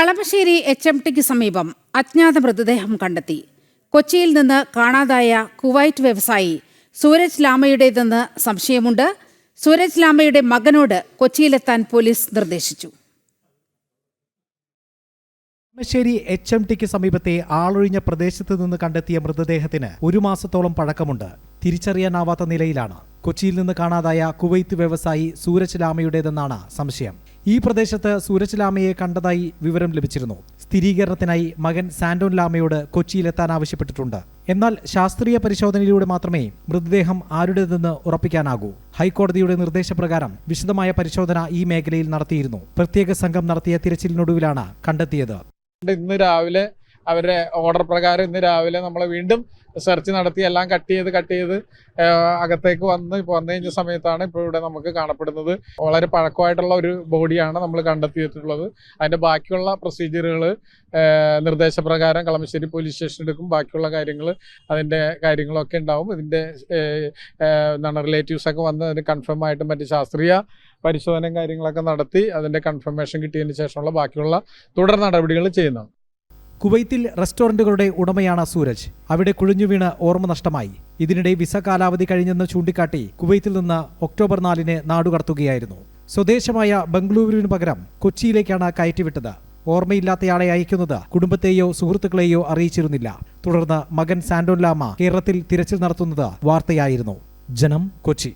കളമശ്ശേരി HMTക്ക് സമീപം അജ്ഞാത മൃതദേഹം കണ്ടെത്തി. കൊച്ചിയിൽ നിന്ന് കാണാതായ കുവൈറ്റ് വ്യവസായി സൂരജ് ലാമയുടേതെന്ന് സംശയമുണ്ട്. സൂരജ് ലാമയുടെ മകനോട് കൊച്ചിയിലെത്താൻ പോലീസ് നിർദ്ദേശിച്ചു. കളമശ്ശേരി HMTക്ക് സമീപത്തെ ആളൊഴിഞ്ഞ പ്രദേശത്ത് നിന്ന് കണ്ടെത്തിയ മൃതദേഹത്തിന് 1 മാസത്തോളം പഴക്കമുണ്ട്. തിരിച്ചറിയാനാവാത്ത നിലയിലാണ്. കൊച്ചിയിൽ നിന്ന് കാണാതായ കുവൈത്ത് വ്യവസായി സൂരജ് ലാമയുടേതെന്നാണ് സംശയം. ഈ പ്രദേശത്ത് സൂരജ് ലാമയെ കണ്ടതായി വിവരം ലഭിച്ചിരുന്നു. സ്ഥിരീകരണത്തിനായി മകൻ സാന്റോൻ ലാമയോട് കൊച്ചിയിലെത്താൻ ആവശ്യപ്പെട്ടിട്ടുണ്ട്. എന്നാൽ ശാസ്ത്രീയ പരിശോധനയിലൂടെ മാത്രമേ മൃതദേഹം ആരുടേതെന്ന് ഉറപ്പിക്കാനാകൂ. ഹൈക്കോടതിയുടെ നിർദ്ദേശപ്രകാരം വിശദമായ പരിശോധന ഈ മേഖലയിൽ നടത്തിയിരുന്നു. പ്രത്യേക സംഘം നടത്തിയ തിരച്ചിലിനൊടുവിലാണ് കണ്ടെത്തിയത്. ഇന്ന് രാവിലെ അവരുടെ ഓർഡർ പ്രകാരം ഇന്ന് രാവിലെ നമ്മൾ വീണ്ടും സെർച്ച് നടത്തി എല്ലാം കട്ട് ചെയ്ത് അകത്തേക്ക് വന്നു കഴിഞ്ഞ സമയത്താണ് ഇപ്പോൾ ഇവിടെ നമുക്ക് കാണപ്പെടുന്നത്. വളരെ പഴക്കമായിട്ടുള്ള ഒരു ബോഡിയാണ് നമ്മൾ കണ്ടെത്തിയിട്ടുള്ളത്. അതിൻ്റെ ബാക്കിയുള്ള പ്രൊസീജിയറുകൾ നിർദ്ദേശപ്രകാരം കളമശ്ശേരി പോലീസ് സ്റ്റേഷൻ എടുക്കും. ബാക്കിയുള്ള അതിൻ്റെ കാര്യങ്ങളൊക്കെ ഉണ്ടാവും. ഇതിൻ്റെ റിലേറ്റീവ്സൊക്കെ വന്ന് അതിന് കൺഫേം ആയിട്ട് മറ്റ് ശാസ്ത്രീയ പരിശോധനയും കാര്യങ്ങളൊക്കെ നടത്തി അതിൻ്റെ കൺഫർമേഷൻ കിട്ടിയതിന് ശേഷമുള്ള ബാക്കിയുള്ള തുടർ നടപടികൾ ചെയ്യുന്നതാണ്. കുവൈത്തിൽ റെസ്റ്റോറന്റുകളുടെ ഉടമയാണ് സൂരജ്. അവിടെ കുഴിഞ്ഞുവീണ് ഓർമ്മ നഷ്ടമായി. ഇതിനിടെ വിസ കാലാവധി കഴിഞ്ഞെന്ന് ചൂണ്ടിക്കാട്ടി കുവൈത്തിൽ നിന്ന് ഒക്ടോബർ 4-ന് നാടുകടത്തുകയായിരുന്നു. സ്വദേശമായ ബംഗളൂരുവിന് പകരം കൊച്ചിയിലേക്കാണ് കയറ്റിവിട്ടത്. ഓർമ്മയില്ലാത്തയാളെ അയക്കുന്നത് കുടുംബത്തെയോ സുഹൃത്തുക്കളെയോ അറിയിച്ചിരുന്നില്ല. തുടർന്ന് മകൻ സാന്റോൻ ലാമ കേരളത്തിൽ തിരച്ചിൽ നടത്തുന്നത് വാർത്തയായിരുന്നു. ജനം, കൊച്ചി.